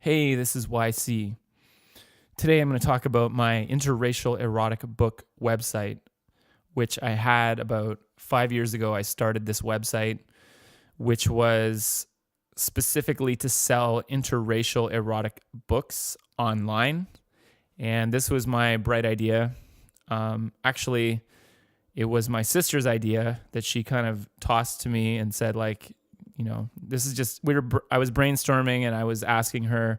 Hey, this is YC. Today I'm going to talk about my interracial erotic book website, which I had about 5 years ago. I started this website, which was specifically to sell interracial erotic books online. And this was my bright idea. Actually, it was my sister's idea that she kind of tossed to me and said, like, this is just, I was brainstorming and I was asking her,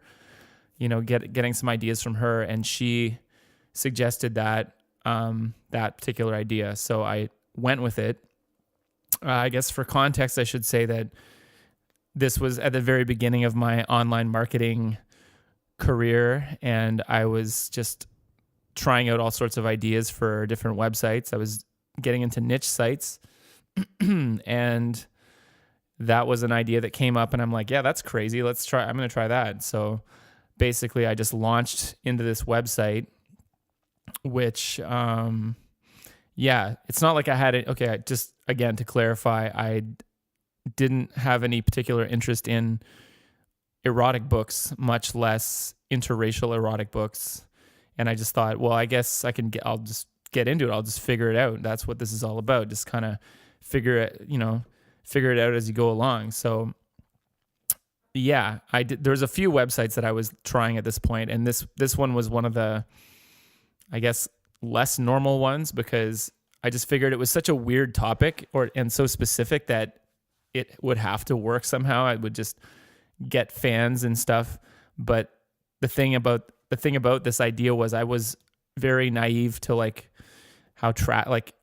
getting some ideas from her, and she suggested that particular idea. So I went with it. I guess for context, I should say that this was at the very beginning of my online marketing career, and I was just trying out all sorts of ideas for different websites. I was getting into niche sites, and that was an idea that came up, and I'm like, yeah, that's crazy. I'm going to try that. So basically I just launched into this website, which, it's not like I had it. Okay. Just again, to clarify, I didn't have any particular interest in erotic books, much less interracial erotic books. And I just thought, well, I guess I'll just get into it. I'll just figure it out. That's what this is all about. Just kind of figure it out as you go along. So yeah, there's a few websites that I was trying at this point, and this one was one of the, I guess, less normal ones, because I just figured it was such a weird topic and so specific that it would have to work somehow. I would just get fans and stuff. But the thing about this idea was I was very naive to like how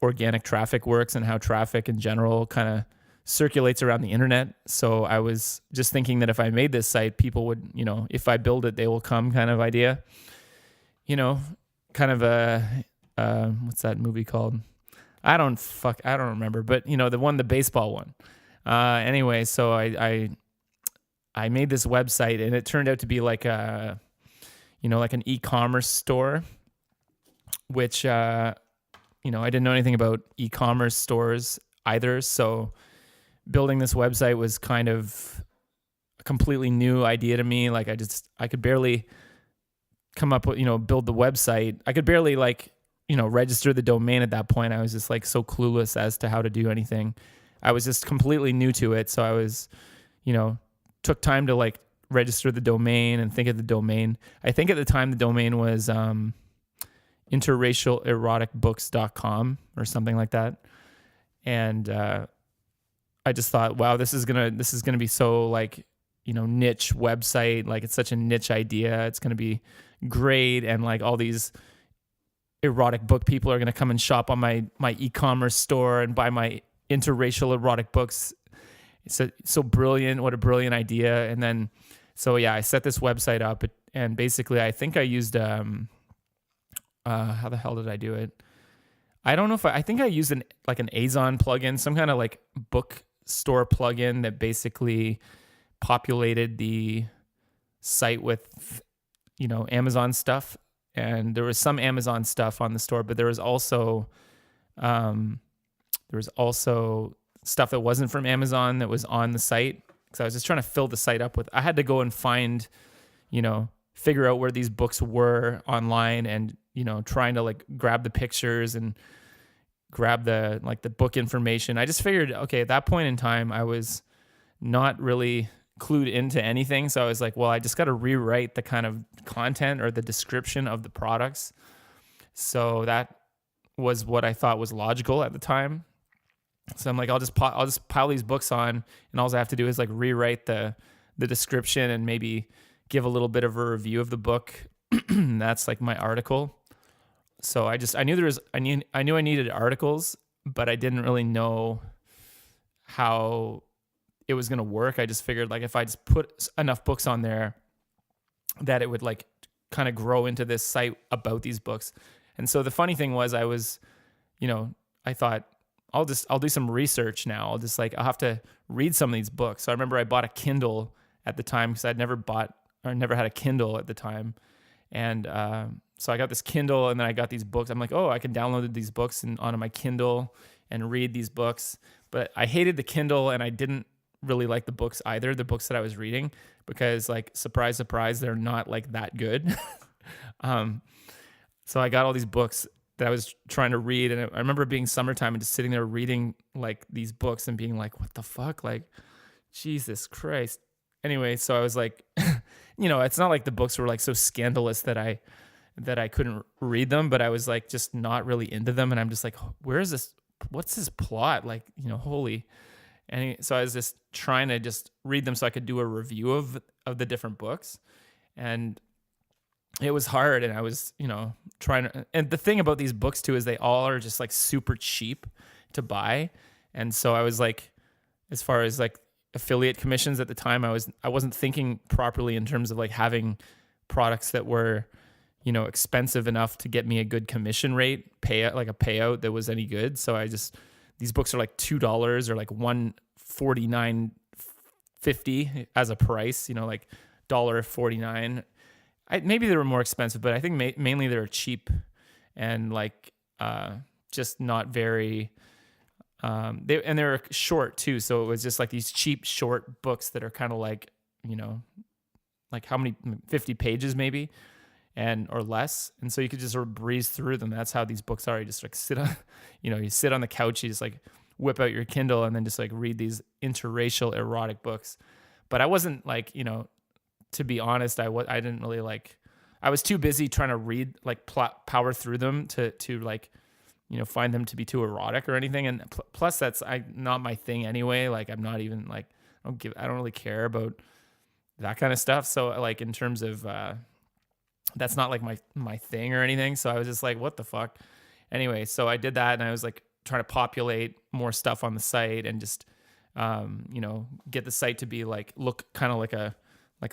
organic traffic works and how traffic in general kind of circulates around the internet. So I was just thinking that if I made this site, people would, if I build it, they will come kind of idea. Kind of what's that movie called? I don't remember, but the baseball one. Anyway, so I made this website, and it turned out to be like an e-commerce store, which I didn't know anything about e-commerce stores either. So building this website was kind of a completely new idea to me. Like I could barely come up with, build the website. I could barely register the domain at that point. I was just like so clueless as to how to do anything. I was just completely new to it. So I was, took time to like register the domain and think of the domain. I think at the time the domain was interracialeroticbooks.com or something like that. And I just thought, wow, this is gonna be so like, niche website. Like it's such a niche idea. It's gonna be great, and like all these erotic book people are gonna come and shop on my e-commerce store and buy my interracial erotic books. It's so brilliant. What a brilliant idea. And then, so yeah, I set this website up, and basically I think I used, how the hell did I do it? I don't know I think I used an Azon plugin, some kind of like bookstore plugin that basically populated the site with, Amazon stuff. And there was some Amazon stuff on the store, but there was also stuff that wasn't from Amazon that was on the site. So I was just trying to fill the site up with, I had to go and find, figure out where these books were online, and, trying to like grab the pictures and grab the book information. I just figured, okay, at that point in time, I was not really clued into anything. So I was like, well, I just got to rewrite the kind of content or the description of the products. So that was what I thought was logical at the time. So I'm like, I'll just pile these books on, and all I have to do is like rewrite the description and maybe give a little bit of a review of the book. That's like my article. So I knew I needed articles, but I didn't really know how it was going to work. I just figured like if I just put enough books on there, that it would like kind of grow into this site about these books. And so the funny thing was, I was, I thought, I'll do some research now. I'll have to read some of these books. So I remember I bought a Kindle at the time, because I'd never had a Kindle at the time. And so I got this Kindle, and then I got these books. I'm like, oh, I can download these books onto my Kindle and read these books. But I hated the Kindle, and I didn't really like the books either, the books that I was reading, because like, surprise, surprise, they're not like that good. um, so I got all these books that I was trying to read. And I remember being summertime and just sitting there reading like these books and being like, what the fuck? Like, Jesus Christ. Anyway, so I was like, it's not like the books were like so scandalous that I couldn't read them, but I was like just not really into them. And I'm just like, where is this? What's this plot? Like, holy. And so I was just trying to just read them so I could do a review of the different books. And it was hard. And I was, trying to, and the thing about these books too, is they all are just like super cheap to buy. And so I was like, as far as like affiliate commissions at the time, I wasn't thinking properly in terms of like having products that were, expensive enough to get me a good commission rate, payout that was any good. So these books are like $2 or like $149.50 as a price, like $1.49. Maybe they were more expensive, but I think mainly they were cheap and like just not very. They were short too, so it was just like these cheap short books that are kind of like, like how many 50 pages maybe, or less, and so you could just sort of breeze through them. That's how these books are. You just like sit on, you sit on the couch, you just like whip out your Kindle and then just like read these interracial erotic books. But I wasn't like, to be honest, I didn't really like. I was too busy trying to read, like power through them to like, find them to be too erotic or anything. And plus that's not my thing anyway. Like I'm not even like, I don't really care about that kind of stuff. So like in terms of, that's not like my thing or anything. So I was just like, what the fuck? Anyway, so I did that and I was like trying to populate more stuff on the site and just, get the site to be like, look kind of like a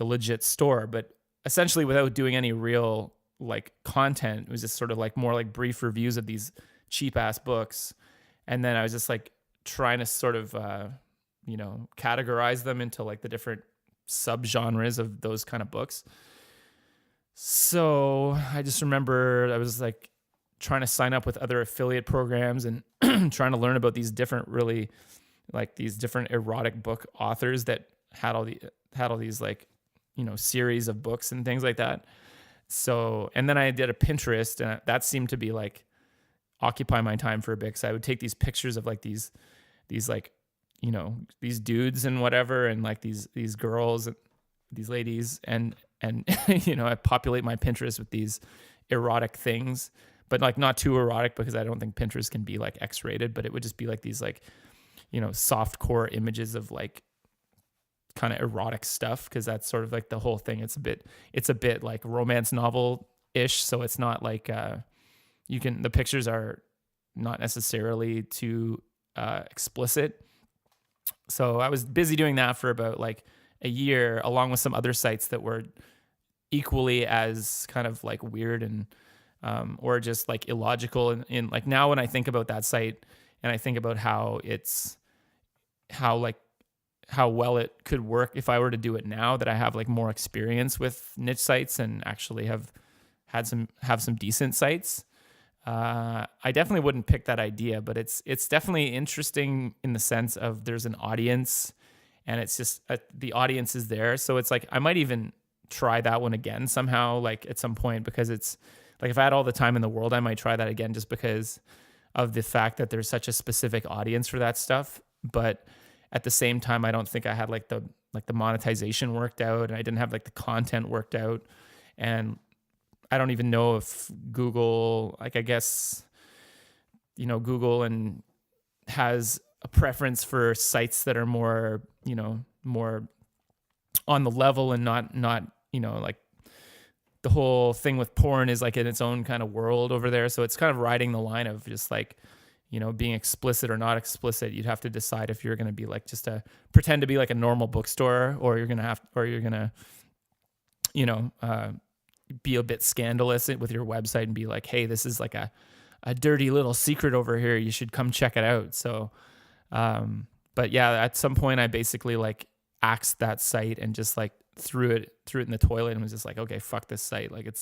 legit store, but essentially without doing any real like content. It was just sort of like more like brief reviews of these cheap ass books. And then I was just like trying to sort of, categorize them into like the different subgenres of those kind of books. So I just remember I was like trying to sign up with other affiliate programs and trying to learn about these different, really like these different erotic book authors that had all these like, series of books and things like that. So, and then I did a Pinterest and that seemed to be like occupy my time for a bit. So I would take these pictures of like these like, these dudes and whatever, and like these girls, these ladies, and I populate my Pinterest with these erotic things, but like not too erotic because I don't think Pinterest can be like X-rated, but it would just be like these like, soft core images of like kind of erotic stuff, because that's sort of like the whole thing. It's a bit like romance novel-ish, so it's not like the pictures are not necessarily too explicit. So I was busy doing that for about like a year, along with some other sites that were equally as kind of like weird and or just like illogical. And like now when I think about that site and I think about how well it could work if I were to do it now that I have like more experience with niche sites and actually have some decent sites, I definitely wouldn't pick that idea. But it's definitely interesting in the sense of there's an audience, and it's just the audience is there. So it's like I might even try that one again somehow, like at some point, because it's like if I had all the time in the world, I might try that again just because of the fact that there's such a specific audience for that stuff. But at the same time, I don't think I had like the monetization worked out, and I didn't have like the content worked out. And I don't even know if Google, like I guess, Google and has a preference for sites that are more, more on the level and not, like the whole thing with porn is like in its own kind of world over there. So it's kind of riding the line of just like, being explicit or not explicit. You'd have to decide if you're going to be like just pretend to be like a normal bookstore, or you're going to be a bit scandalous with your website and be like, hey, this is like a dirty little secret over here. You should come check it out. So, but yeah, at some point I basically like axed that site and just like threw it in the toilet and was just like, okay, fuck this site. Like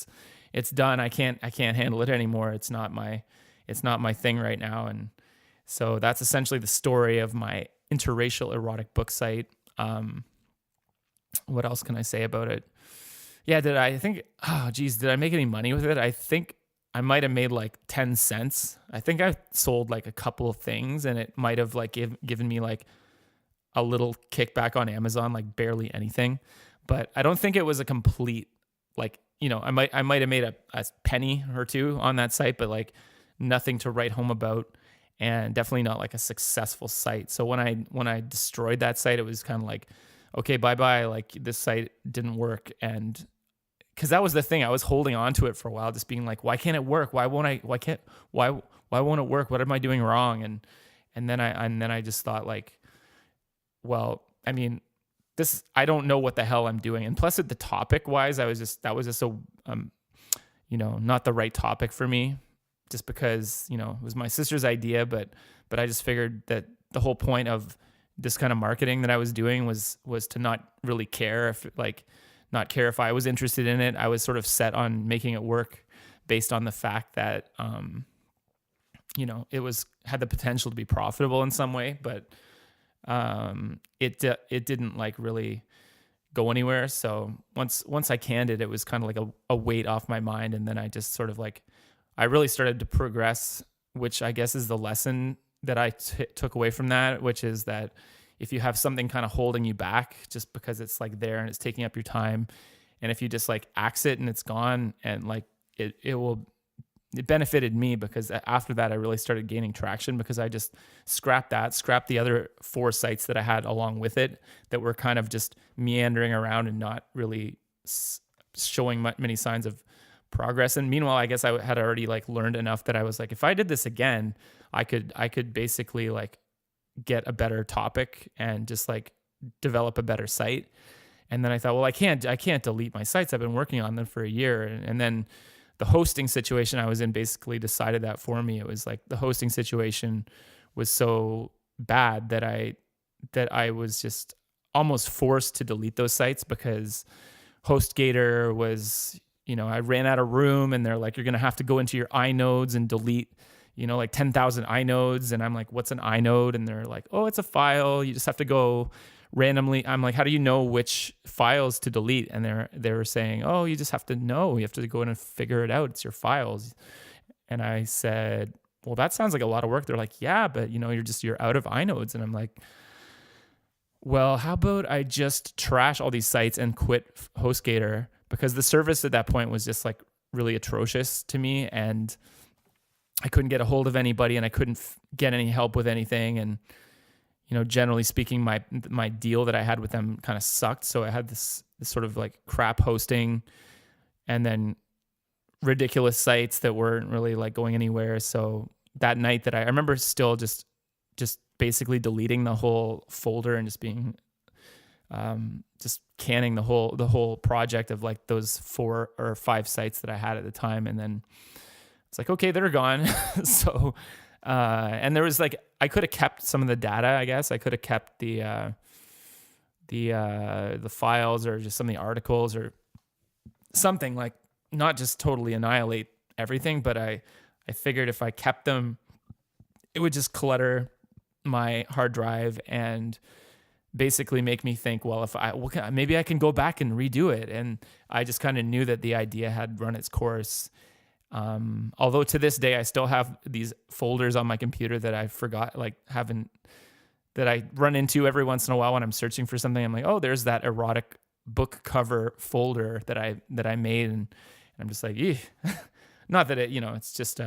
it's done. I can't handle it anymore. It's not my thing right now. And so that's essentially the story of my interracial erotic book site. What else can I say about it? Yeah, did I make any money with it? I think I might have made like 10 cents. I think I sold like a couple of things, and it might have like given me like a little kickback on Amazon, like barely anything. But I don't think it was a complete, like, I might have made a penny or two on that site, but like nothing to write home about, and definitely not like a successful site. So when I destroyed that site, it was kind of like, okay, bye-bye. Like, this site didn't work. And because that was the thing, I was holding on to it for a while, just being like, why can't it work? Why won't it work? What am I doing wrong? And then I just thought like, well, I mean, I don't know what the hell I'm doing. And plus, the topic wise, that was just a not the right topic for me, just because, it was my sister's idea, but I just figured that the whole point of this kind of marketing that I was doing was to not really care if I was interested in it. I was sort of set on making it work based on the fact that, it had the potential to be profitable in some way, but it didn't like really go anywhere. So once I canned it, it was kind of like a weight off my mind. And then I just sort of like, I really started to progress, which I guess is the lesson that I took away from that, which is that if you have something kind of holding you back just because it's like there and it's taking up your time, and if you just like axe it and it's gone, and like it benefited me, because after that I really started gaining traction, because I just scrapped the other 4 sites that I had along with it that were kind of just meandering around and not really showing many signs of progress. And meanwhile, I guess I had already like learned enough that I was like, if I did this again, I could basically like get a better topic and just like develop a better site. And then I thought, well, I can't delete my sites. I've been working on them for a year. And then the hosting situation I was in basically decided that for me. It was like the hosting situation was so bad that I was just almost forced to delete those sites, because HostGator was, I ran out of room, and they're like, you're going to have to go into your iNodes and delete, like 10,000 iNodes. And I'm like, what's an inode? And they're like, oh, it's a file. You just have to go randomly. I'm like, how do you know which files to delete? And they were saying, oh, you just have to know. You have to go in and figure it out. It's your files. And I said, well, that sounds like a lot of work. They're like, yeah, but you're out of iNodes. And I'm like, well, how about I just trash all these sites and quit HostGator, because the service at that point was just like really atrocious to me, and I couldn't get a hold of anybody, and I couldn't get any help with anything. And, generally speaking, my deal that I had with them kind of sucked. So I had this sort of like crap hosting, and then ridiculous sites that weren't really like going anywhere. So that night that I remember still just basically deleting the whole folder and just being, just canning the whole project of like those 4 or 5 sites that I had at the time. And then it's like, okay, they're gone. So, and there was like, I could have kept some of the data, I guess. I could have kept the files, or just some of the articles, or something, like not just totally annihilate everything, but I figured if I kept them, it would just clutter my hard drive and basically make me think, well, maybe I can go back and redo it. And I just kind of knew that the idea had run its course. Although to this day, I still have these folders on my computer that I forgot, that I run into every once in a while when I'm searching for something. I'm like, oh, there's that erotic book cover folder that I made. And I'm just like, not that it's just,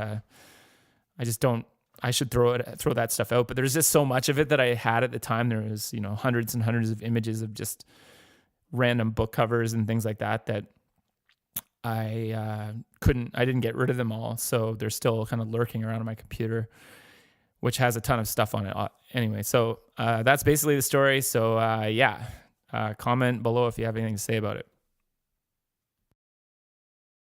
I should throw that stuff out, but there's just so much of it that I had at the time. There was, hundreds and hundreds of images of just random book covers and things like that I didn't get rid of them all. So they're still kind of lurking around on my computer, which has a ton of stuff on it. Anyway, so that's basically the story. So comment below if you have anything to say about it.